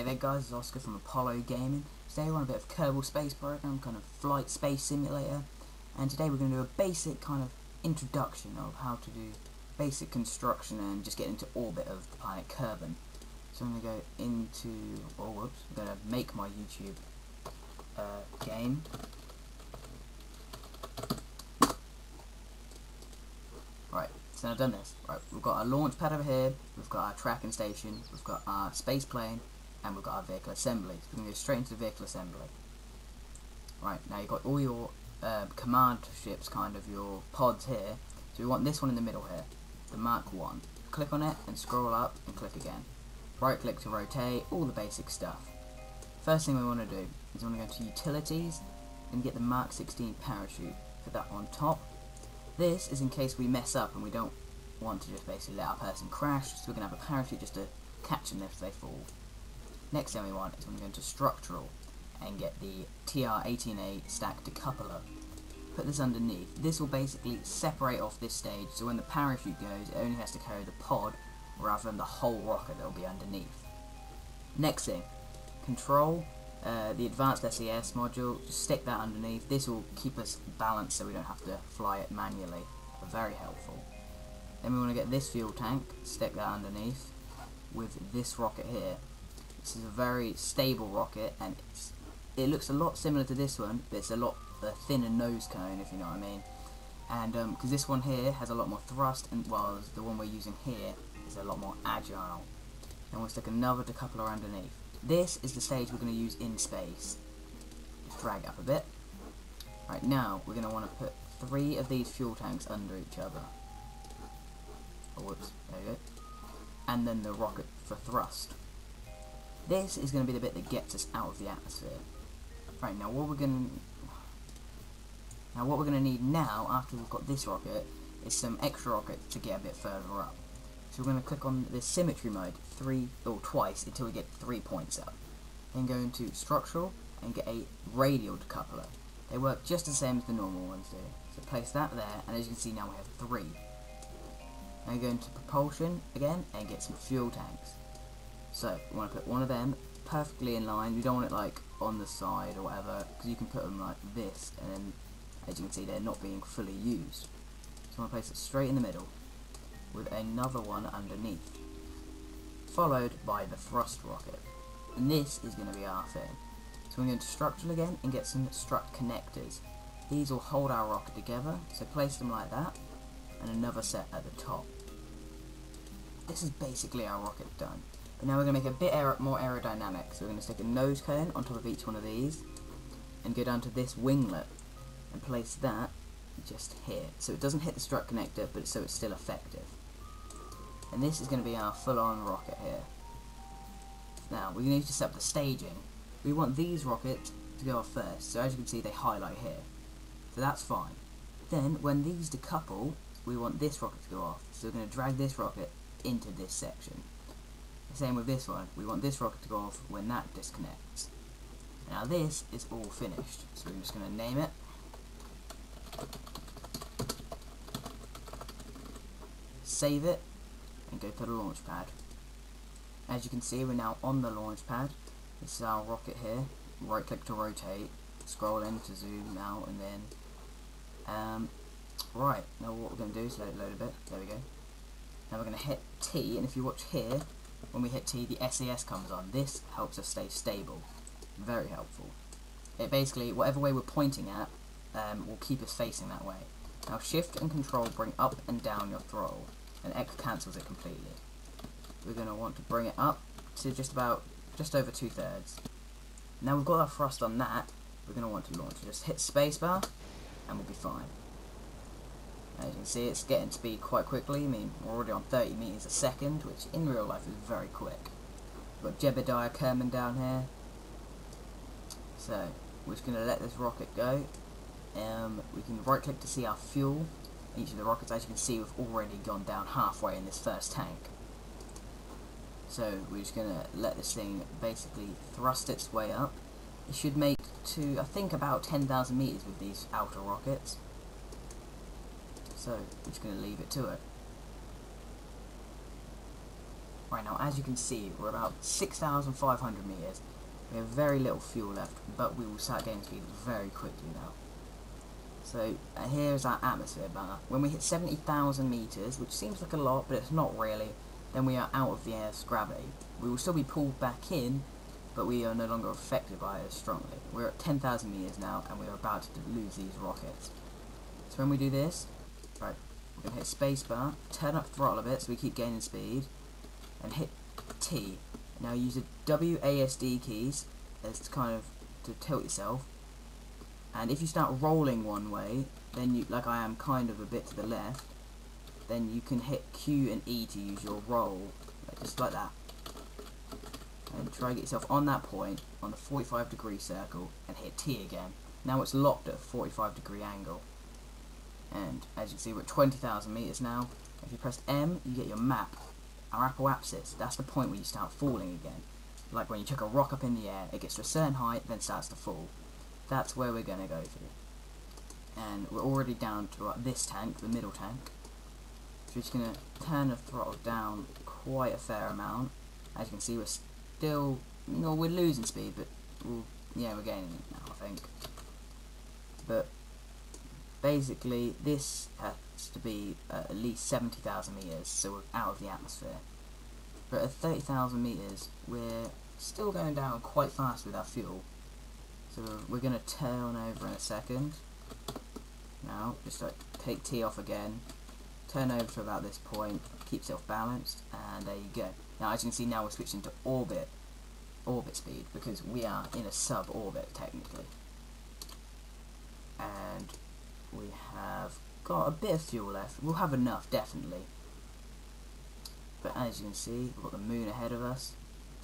Hey there guys, it's Oscar from Apollo Gaming. Today we're on a bit of Kerbal space program, kind of flight space simulator, and today we're going to do a basic kind of introduction of how to do basic construction and just get into orbit of the planet Kerbal. So I'm going to go into, I'm going to make my YouTube game. Right, so I've done this. Right, we've got our launch pad over here, we've got our tracking station, we've got our space plane, and we've got our vehicle assembly. So we're going to go straight into the vehicle assembly. Right, now you've got all your command ships, kind of your pods here. So we want this one in the middle here, the Mark 1. Click on it and scroll up and click again. Right click to rotate, all the basic stuff. First thing we want to do is we want to go to utilities and get the Mark 16 parachute. Put that on top. This is in case we mess up and we don't want to just basically let our person crash, so we're going to have a parachute just to catch them if they fall. Next thing we want is we're going to go into structural and get the TR-18A stack decoupler. Put this underneath. This will basically separate off this stage, so when the parachute goes, it only has to carry the pod rather than the whole rocket that will be underneath. Next thing, control the advanced SES module, just stick that underneath. This will keep us balanced so we don't have to fly it manually. Very helpful. Then we want to get this fuel tank, stick that underneath with this rocket here. This is a very stable rocket, and it looks a lot similar to this one, but it's a lot thinner nose cone, if you know what I mean. And because this one here has a lot more thrust, and while the one we're using here is a lot more agile. Then we'll stick another decoupler underneath. This is the stage we're going to use in space. Just drag it up a bit. Right, now we're going to want to put 3 of these fuel tanks under each other. Oh, whoops, there we go. And then the rocket for thrust. This is going to be the bit that gets us out of the atmosphere. Right, now what we're going to need now, after we've got this rocket, is some extra rockets to get a bit further up. So we're going to click on the symmetry mode twice until we get 3 points up. Then go into structural and get a radial decoupler. They work just the same as the normal ones do. So place that there, and as you can see now we have 3. Now go into propulsion again and get some fuel tanks. So we want to put one of them perfectly in line. We don't want it like on the side or whatever, because you can put them like this, and then as you can see they're not being fully used. So I want to place it straight in the middle with another one underneath, followed by the thrust rocket. And this is going to be our thing. So we're going to structural again and get some strut connectors. These will hold our rocket together, so place them like that, and another set at the top. This is basically our rocket done. But now we're going to make it a bit more aerodynamic, so we're going to stick a nose cone on top of each one of these, and go down to this winglet, and place that just here. So it doesn't hit the strut connector, but so it's still effective. And this is going to be our full-on rocket here. Now, we need to set up the staging. We want these rockets to go off first, so as you can see they highlight here. So that's fine. Then, when these decouple, we want this rocket to go off. So we're going to drag this rocket into this section. Same with this one, we want this rocket to go off when that disconnects. Now this is all finished, so we're just going to name it. Save it, and go to the launch pad. As you can see, we're now on the launch pad. This is our rocket here. Right click to rotate, scroll in to zoom out, and then right, now what we're going to do is let it load a bit. There we go. Now we're going to hit T, and if you watch here, when we hit T, the SES comes on. This helps us stay stable. Very helpful. It basically, whatever way we're pointing at, will keep us facing that way. Now Shift and Control bring up and down your throttle, and X cancels it completely. We're going to want to bring it up to just over 2/3. Now we've got our thrust on that, we're going to want to launch. Just hit spacebar, and we'll be fine. As you can see, it's getting speed quite quickly. I mean, we're already on 30 meters a second, which in real life is very quick. We've got Jebediah Kerman down here. So, we're just going to let this rocket go. We can right click to see our fuel. Each of the rockets, as you can see, we've already gone down halfway in this first tank. So, we're just going to let this thing basically thrust its way up. It should make to, I think, about 10,000 meters with these outer rockets. So, we're just going to leave it to it. Right now, as you can see, we're about 6,500 meters. We have very little fuel left, but we will start gaining speed very quickly now. So here's our atmosphere bar. When we hit 70,000 meters, which seems like a lot, but it's not really, then we are out of the Earth's gravity. We will still be pulled back in, but we are no longer affected by it as strongly. We're at 10,000 meters now, and we are about to lose these rockets. So when we do this, right, we're going to hit spacebar, turn up throttle a bit so we keep gaining speed, and hit T. Now use the WASD keys as kind of to tilt yourself. And if you start rolling one way, then you, like I am kind of a bit to the left, then you can hit Q and E to use your roll, just like that. And try to get yourself on that point, on the 45-degree circle, and hit T again. Now it's locked at a 45-degree angle. And as you can see, we're at 20,000 meters now. If you press M, you get your map, our apoapsis. That's the point where you start falling again. Like when you chuck a rock up in the air, it gets to a certain height, then starts to fall. That's where we're going to go to. And we're already down to this tank, the middle tank. So we're just going to turn the throttle down quite a fair amount. As you can see, we're still, we're losing speed, but we're gaining it now, I think. But basically, this has to be at least 70,000 meters, so we're out of the atmosphere. But at 30,000 meters, we're still going down quite fast with our fuel. So we're going to turn over in a second. Now, just take T off again, turn over to about this point, keep yourself balanced, and there you go. Now, as you can see, now we're switching to orbit speed, because we are in a sub-orbit, technically. And we have got a bit of fuel left. We'll have enough, definitely. But as you can see, we've got the moon ahead of us.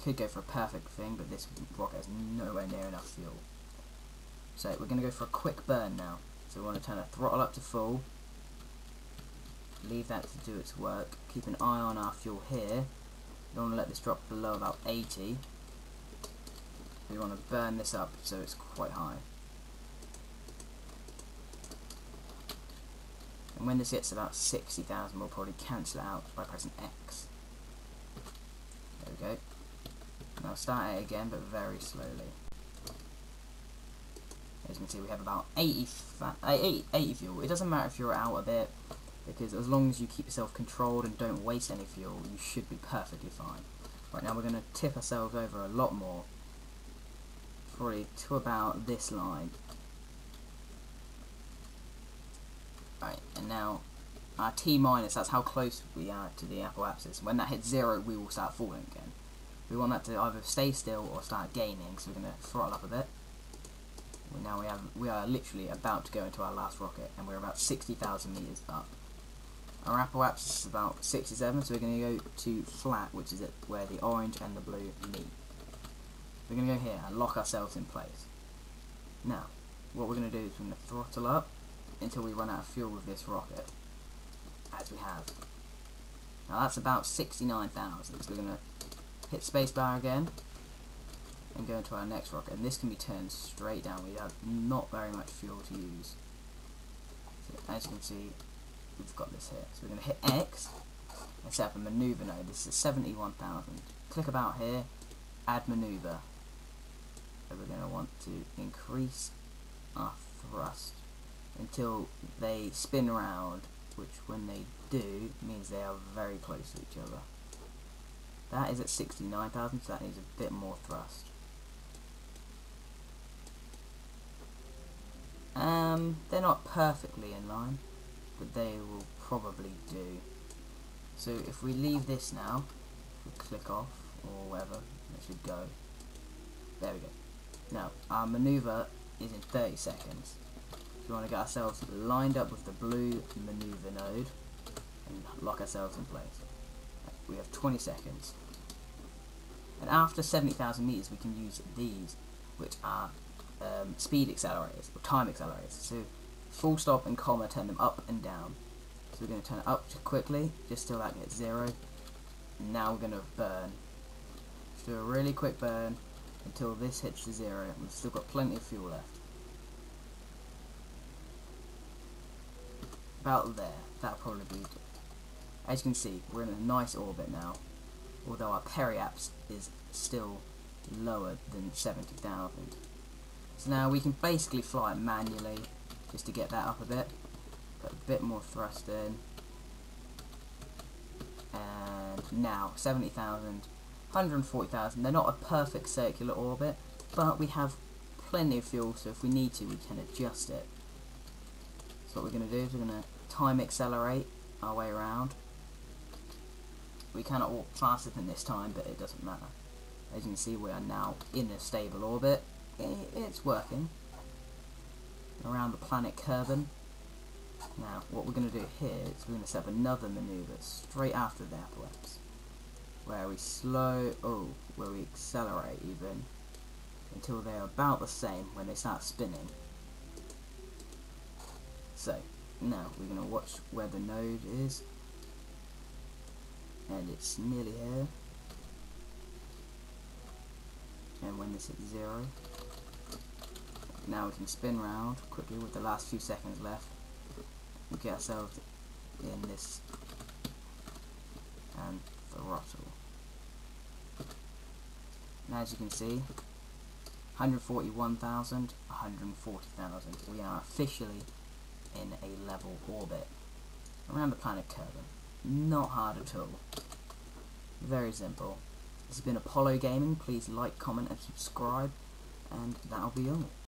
Could go for a perfect thing, but this rocket has nowhere near enough fuel. So we're going to go for a quick burn now. So we want to turn the throttle up to full. Leave that to do its work. Keep an eye on our fuel here. We don't want to let this drop below about 80. We want to burn this up so it's quite high. And when this gets about 60,000, we'll probably cancel it out by pressing X. There we go. Now start it again, but very slowly. As you can see, we have about 80 fuel. It doesn't matter if you're out a bit, because as long as you keep yourself controlled and don't waste any fuel, you should be perfectly fine. Right now we're going to tip ourselves over a lot more. Probably to about this line. Right, and now our T minus, that's how close we are to the apoapsis. When that hits 0, we will start falling again. We want that to either stay still or start gaining, so we're going to throttle up a bit. Now we are literally about to go into our last rocket, and we're about 60,000 meters up. Our apoapsis is about 67, so we're going to go to flat, which is where the orange and the blue meet. We're going to go here and lock ourselves in place. Now, what we're going to do is we're going to throttle up until we run out of fuel with this rocket, as we have. Now that's about 69,000, so we're going to hit spacebar again and go into our next rocket, and this can be turned straight down. We have not very much fuel to use. So as you can see, we've got this here. So we're going to hit X and set up a maneuver node. This is 71,000. Click about here, add maneuver. So we're going to want to increase our thrust until they spin around, which when they do means they are very close to each other. That is at 69,000, so that needs a bit more thrust. They're not perfectly in line, but they will probably do. So if we leave this now, we click off or whatever, it should go. There we go. Now our maneuver is in 30 seconds. So we want to get ourselves lined up with the blue maneuver node and lock ourselves in place. We have 20 seconds. And after 70,000 meters, we can use these, which are speed accelerators or time accelerators. So full stop and comma, turn them up and down. So we're going to turn it up quickly, just till that gets 0. And now we're going to burn. Just do a really quick burn until this hits the 0. We've still got plenty of fuel left. About there. That'll probably be. As you can see, we're in a nice orbit now. although our periaps is still lower than 70,000. So now we can basically fly it manually just to get that up a bit. Put a bit more thrust in. And now 70,000, 140,000. They're not a perfect circular orbit, but we have plenty of fuel, so if we need to, we can adjust it. So what we're going to do is we're going to time accelerate our way around. We cannot walk faster than this time, but it doesn't matter. As you can see, we are now in a stable orbit. It's working around the planet Kerbal. Now, what we're going to do here is we're going to set up another maneuver straight after the apoapse, where we accelerate even until they're about the same when they start spinning. So now we're going to watch where the node is, and it's nearly here. And when this hits 0, now we can spin round quickly with the last few seconds left. We get ourselves in this and throttle. Now as you can see, 141,000, 140,000. We are officially in a level orbit around the planet Kerbal. Not hard at all. Very simple. This has been Apollo Gaming. Please like, comment and subscribe, and that'll be all.